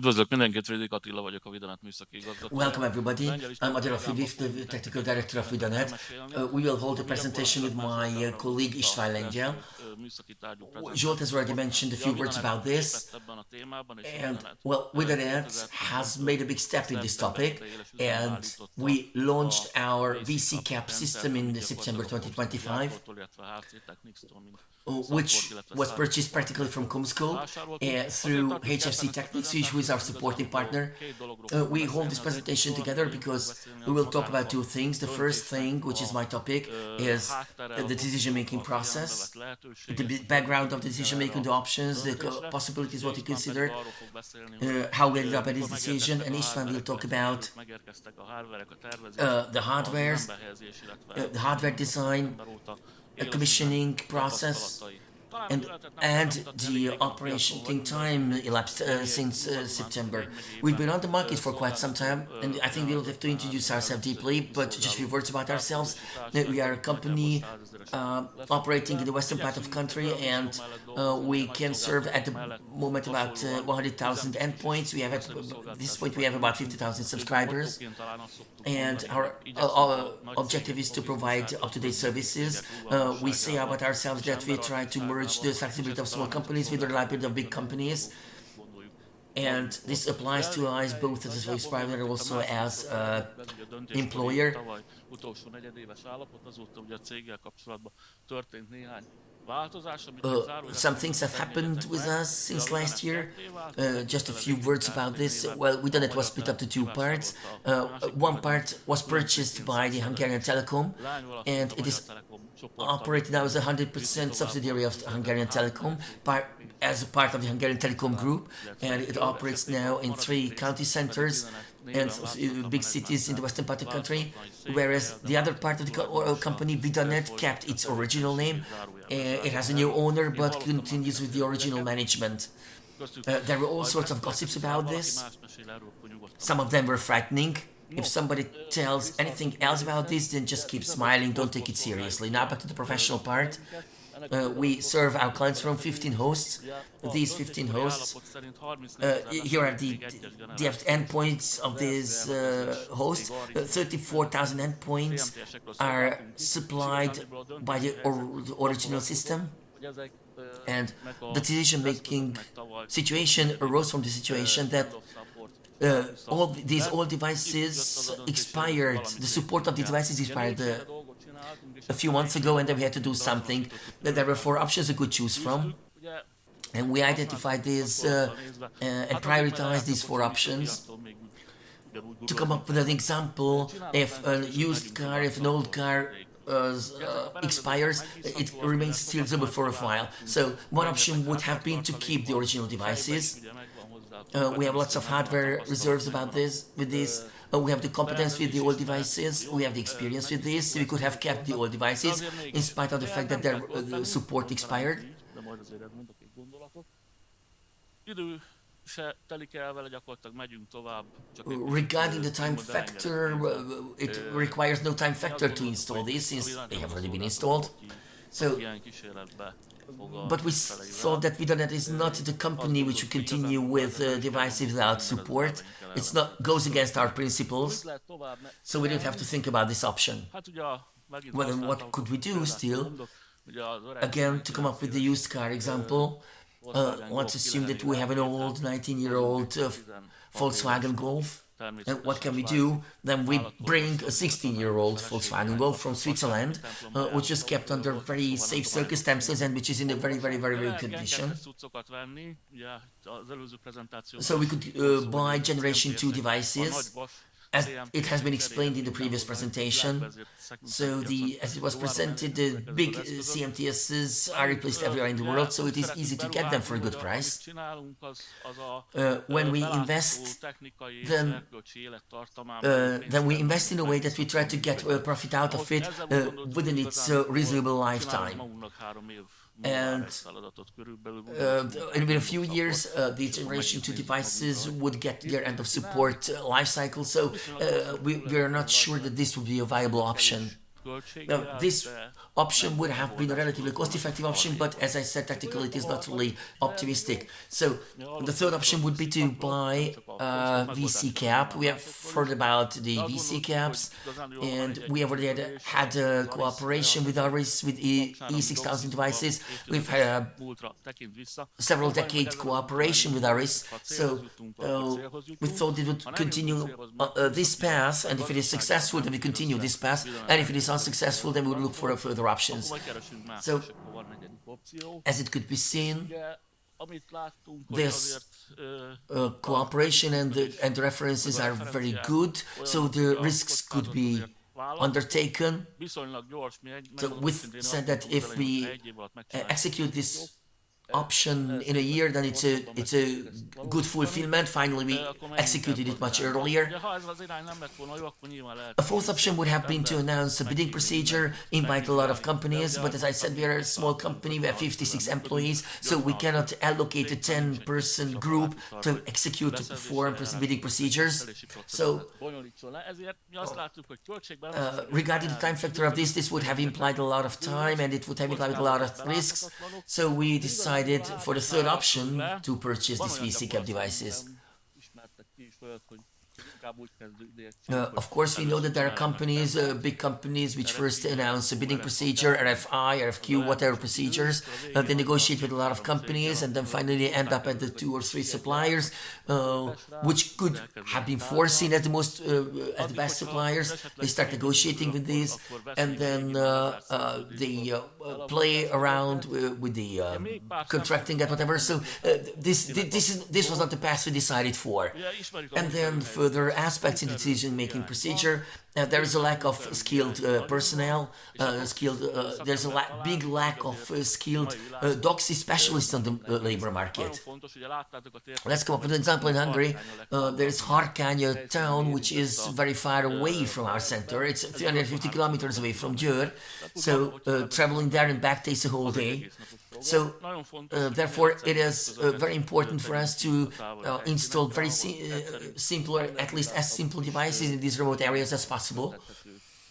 Üdvözlök mindenkit, Friedrich Attila vagyok, a Vidanet műszaki igazgatója. Welcome everybody, I'm Attila Friedrich, the Technical Director of Vidanet. We will hold a presentation with my colleague István Lengyel. Zsolt has already mentioned a few words about this, and well, Vidanet has made a big step in this topic, and we launched our vCCAP system in September 2025, which was purchased practically from Comscope through HFC Technics, who is our supporting partner. We hold this presentation together because we will talk about two things. The first thing, which is my topic, is the decision-making process, the background of the decision-making, the options, the possibilities, what you consider, how we ended up at this decision, and István will talk about the hardware design, commissioning process, and the operating time elapsed since September. We've been on the market for quite some time, and I think we'll have to introduce ourselves deeply, but just a few words about ourselves. We are a company operating in the western part of the country, and we can serve at the moment about 100,000 endpoints. We have at this point we have about 50,000 subscribers, and our objective is to provide up-to-date services. We say about ourselves that we try to merge the flexibility of small companies with the reliability of big companies, and this applies to us both as a service provider and also as an employer. Some things have happened with us since last year. Just a few words about this. Well, Vidanet was split up to two parts. One part was purchased by the Hungarian Telecom, and it is operated now as a 100% subsidiary of Hungarian Telecom, as a part of the Hungarian Telecom group, and it operates now in 3 county centers and big cities in the western part of the country, whereas the other part of the company, Vidanet, kept its original name. It has a new owner but continues with the original management. There were all sorts of gossips about this. Some of them were frightening. If somebody tells anything else about this, then just keep smiling, don't take it seriously. Now back to the professional part. We serve our clients from 15 hosts. These 15 hosts, here are the endpoints of these hosts. 34,000 endpoints are supplied by the original system, and the decision-making situation arose from the situation that all these old devices expired. The support of the devices expired a few months ago, and then we had to do something. There were 4 options we could choose from, and we identified these and prioritized these 4 options to come up with an example. If a used car, if an old car expires, it remains still usable for a while. So one option would have been to keep the original devices. We have lots of hardware reserves about this. With this, we have the competence with the old devices. We have the experience with this. We could have kept the old devices in spite of the fact that their support expired. Regarding the time factor, it requires no time factor to install these since they have already been installed. So, but we thought that Vidanet is not the company which will continue with devices without support. It's not goes against our principles, so we didn't have to think about this option. Well, then what could we do still? Again, to come up with the used car example, let's assume that we have an old 19-year-old Volkswagen Golf. And what can we do? Then we bring a 16-year-old Volkswagen Golf from Switzerland, which is kept under very safe circumstances and which is in a very, very, very, very good condition. So we could buy Generation 2 devices, as it has been explained in the previous presentation. So as it was presented, the big CMTSs are replaced everywhere in the world, so it is easy to get them for a good price. When we invest, then we invest in a way that we try to get a profit out of it within its reasonable lifetime. And in a few years, the Generation 2 devices would get their end of support life cycle, so we are not sure that this would be a viable option. Now, this option would have been a relatively cost-effective option, but as I said, technically it is not really optimistic. So the third option would be to buy vCCAP. We have heard about the vCCAPs, and we already had a cooperation with Aris with E6000 devices. We've had a several decade cooperation with Aris, so we thought it would continue this path, and if it is successful, then we continue this path, and if it is unsuccessful, then we will look for further options. So, as it could be seen, this cooperation and the references are very good, so the risks could be undertaken. So we said that if we execute this option in a year, then it's a good fulfillment. Finally, we executed it much earlier. A fourth option would have been to announce a bidding procedure, invite a lot of companies, but as I said, we are a small company, we have 56 employees, so we cannot allocate a 10-person group to execute to perform bidding procedures. So, regarding the time factor of this would have implied a lot of time, and it would have implied a lot of risks, so we decided for the third option to purchase these vCCAP devices. Of course, we know that there are companies, big companies, which first announce a bidding procedure, RFI, RFQ, whatever procedures. They negotiate with a lot of companies, and then finally end up at the 2 or 3 suppliers, which could have been foreseen as the best suppliers. They start negotiating with these, and then they play around with the contracting and whatever. So this was not the path we decided for. And then further aspects in the decision-making procedure. There is a lack of skilled personnel. There's a big lack of skilled DOCSIS specialists on the labor market. Let's come up with an example in Hungary. There is Harkány, a town which is very far away from our center. It's 350 kilometers away from Győr, so traveling there and back takes a whole day. So, therefore, it is very important for us to install very simple, or at least as simple devices in these remote areas as possible.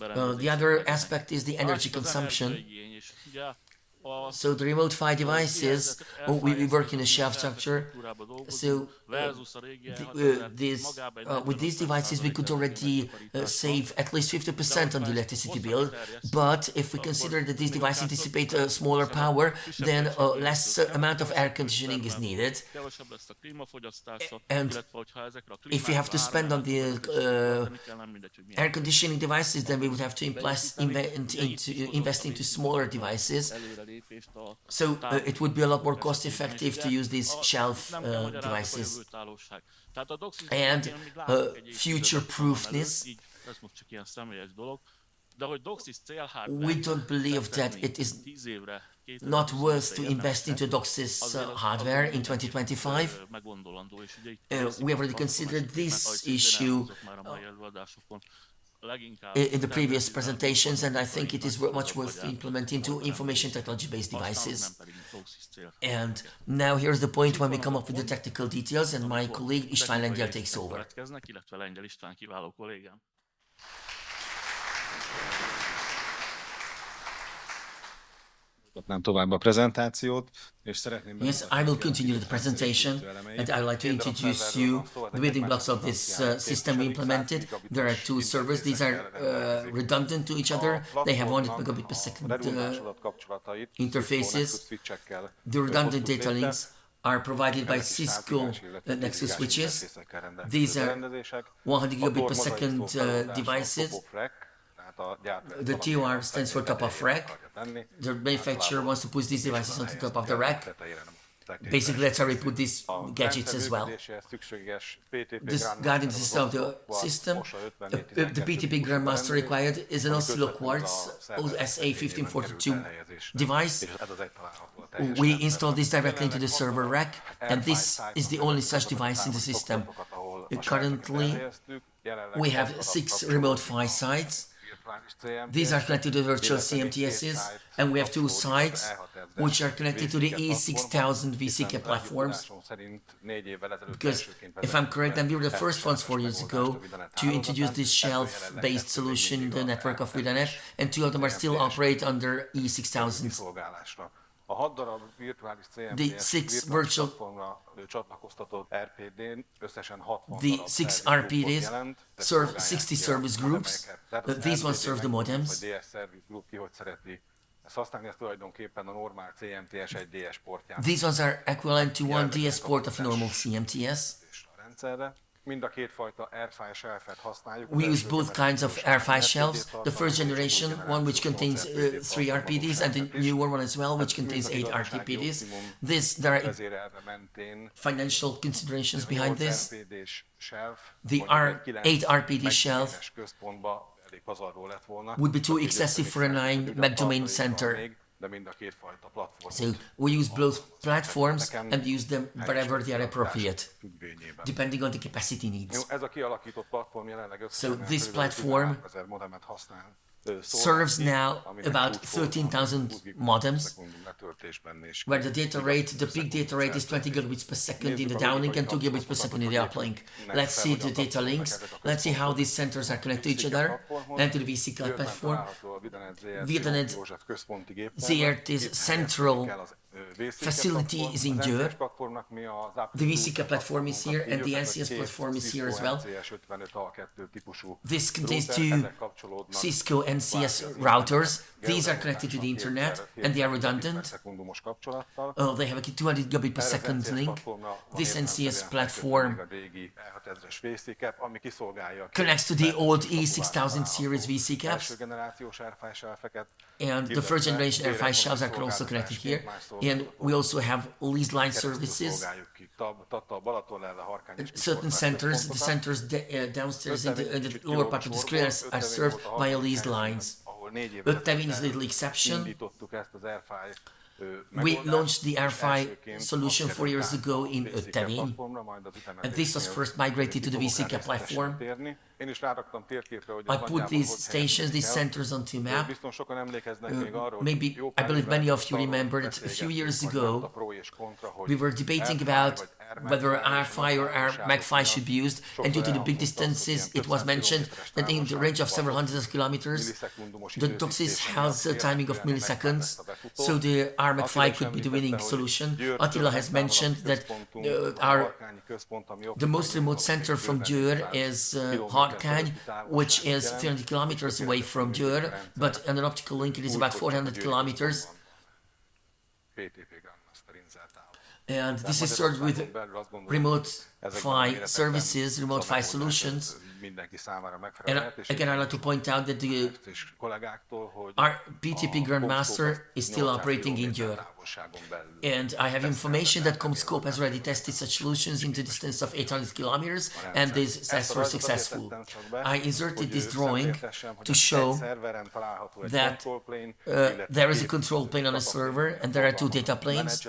The other aspect is the energy consumption. So the remote PHY devices, we work in a shelf structure. So with these devices, we could already save at least 50% on the electricity bill. But if we consider that these devices anticipate a smaller power, then less amount of air conditioning is needed. And if we have to spend on the air conditioning devices, then we would have to invest into smaller devices. So it would be a lot more cost effective to use these shelf devices. And future-proofness. We don't believe that it is not worth to invest into DOCSIS hardware in 2025. We have already considered this issue in the previous presentations, and I think it is much worth to implement into information technology-based devices. And now here's the point when we come up with the technical details, and my colleague István Lengyel takes over. Yes, I will continue the presentation, and I'd like to introduce you the building blocks of this system we implemented. There are 2 servers. These are redundant to each other. They have 100 megabit per second interfaces. The redundant data links are provided by Cisco Nexus switches. These are 100 gigabit per second devices. The TOR stands for top of rack. The manufacturer wants to put these devices on the top of the rack. Basically, that's how we put these gadgets as well. This guarding the system of the system, the PTP Grandmaster required is an Oscillo Quartz SA1542 device. We install this directly into the server rack, and this is the only such device in the system. Currently, we have 6 remote PHY sites. These are connected to the virtual CMTSs, and we have two sites which are connected to the E6000 vCCAP platforms. Because, if I'm correct, then we were the first ones 4 years ago to introduce this shelf-based solution in the network of Vidanet, and two of them are still operate under E6000s. The six RPDs serve 60 service groups. These ones serve the modems. These ones are equivalent to one DS port of normal CMTS. We use both kinds of R5 shelves. The first generation one which contains 3 RPDs, and the newer one as well which contains 8 RPDs. There are financial considerations behind this. The 8 RPD shelf would be too excessive for a 9 meg domain center. So we use both platforms and use them wherever they are appropriate, depending on the capacity needs. So this platform serves now about 13,000 modems, where the data rate, the peak data rate is 20 gigabits per second in the downlink and 2 gigabits per second in the uplink. Let's see the data links. Let's see how these centers are connected to each other and to the vCCAP platform. Vidanet Zrt's central facility is in Győr. The vCCAP platform is here, and the NCS platform is here as well. This contains 2 Cisco NCS routers. These are connected to the internet, and they are redundant. They have a 200 gigabit per second link. This NCS platform connects to the old E6000 series vCCAPs, and the first generation R5 shelves are also connected here. And we also have leased line services. Certain centers, the centers downstairs in the lower part of the screen are served by leased lines. But Tevin is a little exception. We launched the R5 solution 4 years ago in Tevin, and this was first migrated to the vCCAP platform. I put these stations, these centers onto a map. Maybe, I believe many of you remember that a few years ago we were debating about whether R5 or RMAC5 should be used, and due to the big distances it was mentioned that in the range of several hundreds of kilometers the DOCSIS has a timing of milliseconds, so the RMAC5 could be the winning solution. Attila has mentioned that the most remote center from Győr is Harkány, which is 300 kilometers away from Győr, but on an optical link it is about 400 kilometers. And this is served with remote PHY services, remote PHY solutions. And again, I'd like to point out that our PTP Grandmaster is still operating in Győr. And I have information that CommScope has already tested such solutions in the distance of 800 kilometers, and these tests were successful. I inserted this drawing to show that there is a control plane on a server, and there are 2 data planes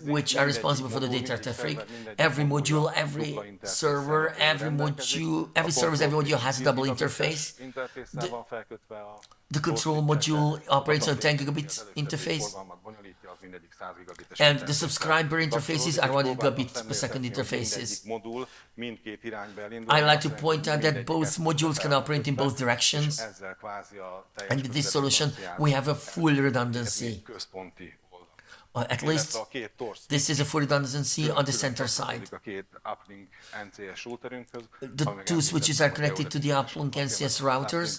which are responsible for the data traffic. Every module, every server, every module has a double interface. The control module operates on 10 gigabit interface, and the subscriber interfaces are 1 gigabit per second interfaces. I like to point out that both modules can operate in both directions, and with this solution we have a full redundancy. At least this is a full redundancy on the center side. The 2 switches are connected to the uplink NCS routers,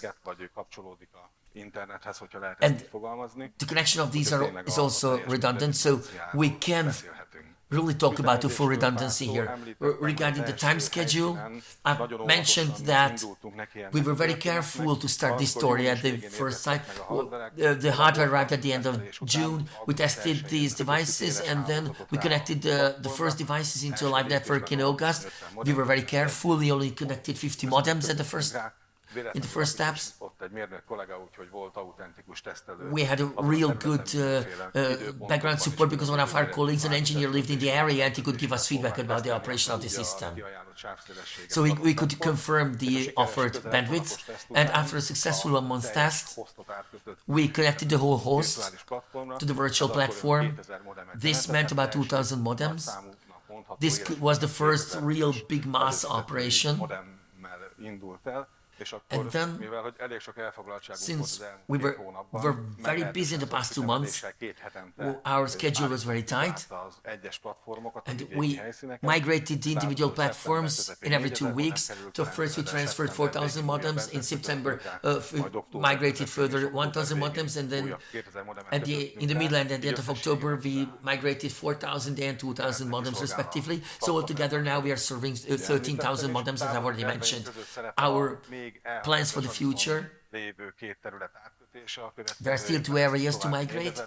and the connection of these is also redundant, so we can really talk about the full redundancy here. Regarding the time schedule, I've mentioned that we were very careful to start this story at the first time. The hardware arrived at the end of June. We tested these devices, and then we connected the first devices into a live network in August. We were very careful. We only connected 50 modems at the first In the first steps, we had a real good background support because one of our colleagues, an engineer, lived in the area and he could give us feedback about the operation of the system. So we could confirm the offered bandwidth, and after a successful 1 month test, we connected the whole host to the virtual platform. This meant about 2,000 modems. This was the first real big mass operation. And then, since we were very busy in the past 2 months, our schedule was very tight, and we migrated the individual platforms in every 2 weeks. So first we transferred 4,000 modems, in September we migrated further 1,000 modems, and then in the middle and at the end of October we migrated 4,000 and 2,000 modems respectively. So altogether now we are serving 13,000 modems, as I've already mentioned. Our plans for the future, there are still 2 areas to migrate,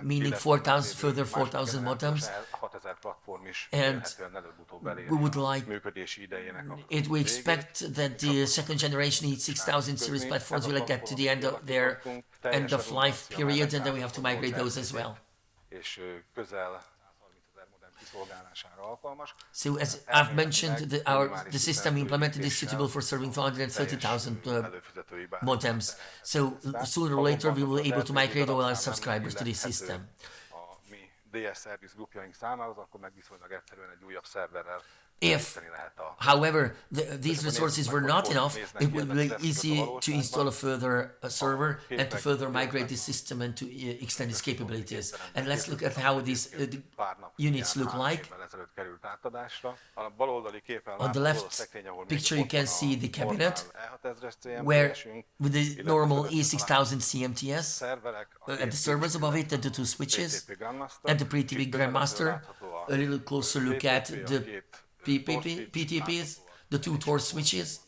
meaning further 4,000 modems, and we expect that the second generation E6000 series platforms will get to the end of their end-of-life period, and then we have to migrate those as well. So as I've mentioned, the system implemented is suitable for serving 430,000 modems. So sooner or later we will be able to migrate all our subscribers to this system. If, however, these resources were not enough, it would be easy to install a further server and to further migrate the system and to extend its capabilities. And let's look at how these units look like. On the left picture you can see the cabinet, where with the normal E6000 CMTS, and the servers above it, and the 2 switches, and the pretty big Grandmaster. A little closer look at the PTPs, the 2 Tor switches.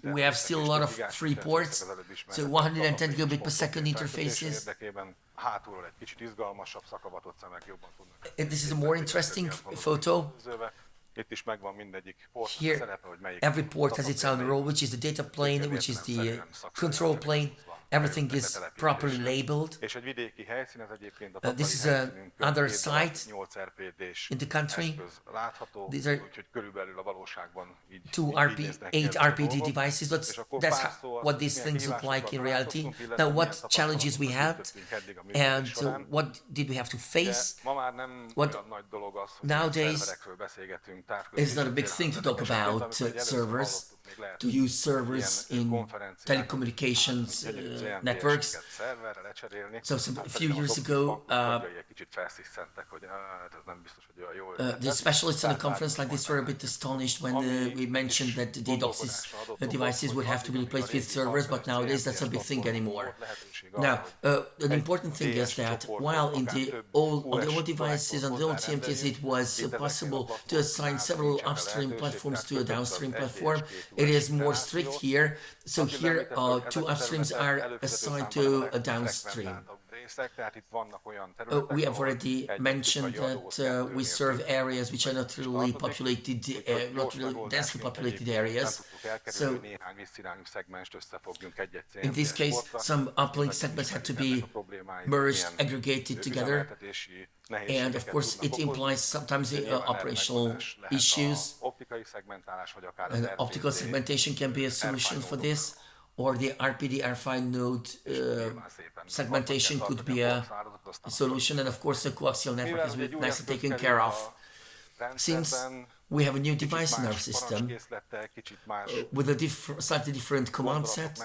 We have still a lot of free ports, so 110 gigabit per second interfaces. And this is a more interesting photo. Here, every port has its own role, which is the data plane, which is the control plane. Everything is properly labeled. This is another site in the country. These are 8 RPD devices. That's what these things look like in reality. Now, what challenges we had, and what did we have to face? Nowadays, it's not a big thing to talk about servers, to use servers in telecommunications networks. So a few years ago, the specialists at a conference like this were a bit astonished when we mentioned that the DOCSIS devices would have to be replaced with servers, but nowadays that's not a big thing anymore. Now, an important thing is that while on the old devices, on the old CMTs, it was possible to assign several upstream platforms to a downstream platform, it is more strict here. So here, 2 upstreams are assigned to a downstream. We have already mentioned that we serve areas which are not really populated, not really densely populated areas. So in this case, some uplink segments had to be merged, aggregated together. And of course, it implies sometimes operational issues. And optical segmentation can be a solution for this, or the RPD R5 node segmentation could be a solution, and of course the coaxial network is nicely taken care of. Since we have a new device in our system with a slightly different command set,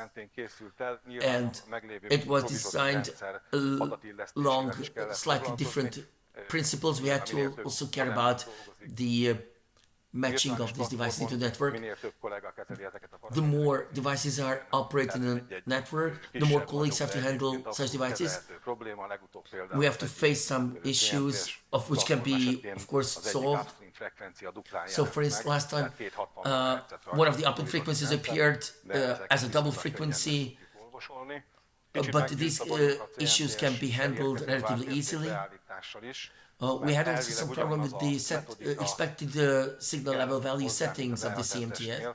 and it was designed along slightly different principles, we had to also care about the matching of these devices into the network. The more devices are operating in a network, the more colleagues have to handle such devices. We have to face some issues of which can be, of course, solved. So for instance, last time, one of the uplink frequencies appeared as a double frequency, but these issues can be handled relatively easily. We had also some problem with the expected signal level value settings of the CMTS.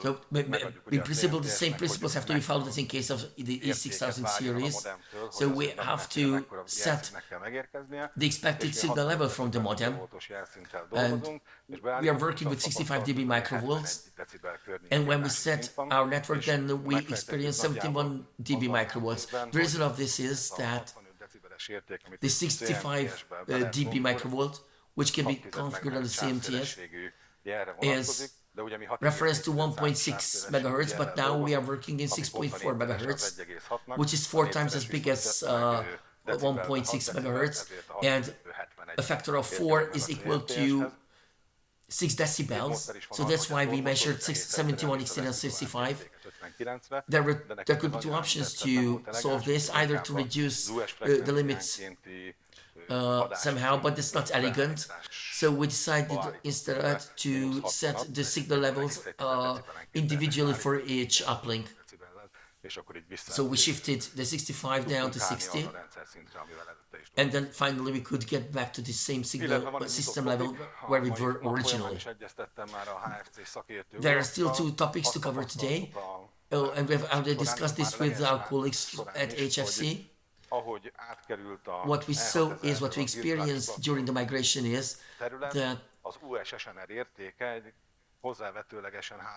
So, in principle, the same principles have to be followed as in case of the E6000 series. So we have to set the expected signal level from the modem, and we are working with 65 dB microvolts, and when we set our network, then we experience 71 dB microvolts. The reason of this is that the 65 dB microvolt, which can be configured on the CMTS, is reference to 1.6 megahertz, but now we are working in 6.4 megahertz, which is 4 times as big as 1.6 megahertz, and a factor of 4 is equal to 6 decibels. So that's why we measured 71 exceeding 65. There could be two options to solve this, either to reduce the limits somehow, but it's not elegant. So we decided instead to set the signal levels individually for each uplink. So we shifted the 65 down to 60, and then finally we could get back to the same signal system level where we were originally. There are still 2 topics to cover today, and we've already discussed this with our colleagues at HFC. What we saw is, what we experienced during the migration is that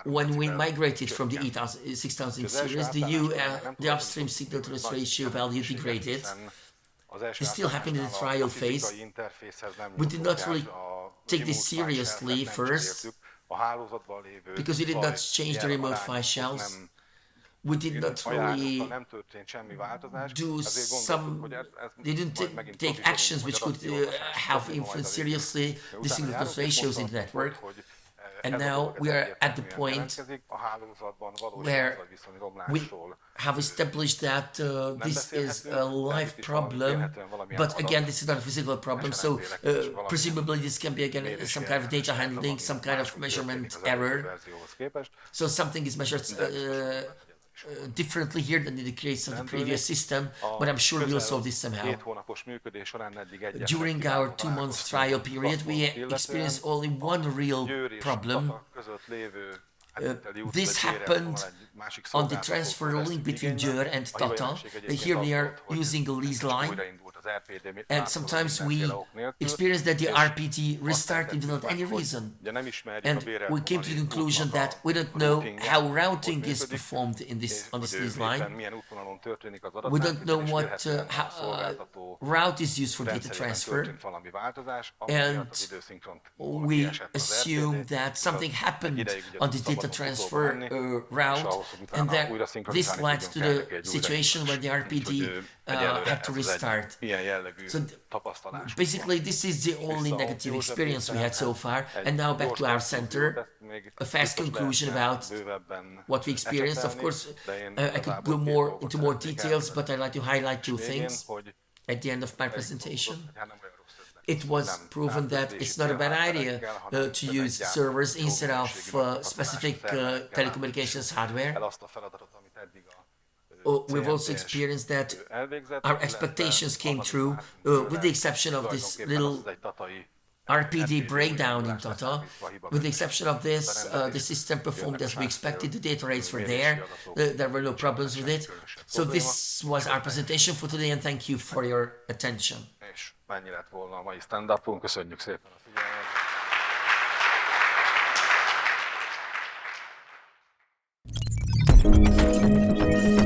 when we migrated from the E6000 series, the upstream signal to noise ratio value degraded. It still happened in the trial phase. We did not really take this seriously first because we did not change the remote PHY shells. We did not really didn't take actions which could have influenced seriously the signal to noise ratios in the network. And now we are at the point where we have established that this is a live problem, but again, this is not a physical problem, so presumably this can be again some kind of data handling, some kind of measurement error. So something is measured differently here than in the case of the previous system, but I'm sure we'll solve this somehow. During our 2-month trial period, we experienced only one real problem. This happened on the transfer link between Győr and Tata. Here we are using a lease line, and sometimes we experience that the RPD restarted without any reason. And we came to the conclusion that we don't know how routing is performed on this lease line. We don't know what route is used for data transfer. And we assume that something happened on the data transfer route, and that this led to the situation where the RPD had to restart. So basically this is the only negative experience we had so far, and now back to our center, a fast conclusion about what we experienced. Of course, I could go into more details, but I'd like to highlight 2 things at the end of my presentation. It was proven that it's not a bad idea to use servers instead of specific telecommunications hardware. We've also experienced that our expectations came true, with the exception of this little RPD breakdown in Tata. With the exception of this, the system performed as we expected, the data rates were there were no problems with it. So this was our presentation for today, and thank you for your attention. Mennyi lett volna a mai stand-upunk, köszönjük szépen a figyelmet!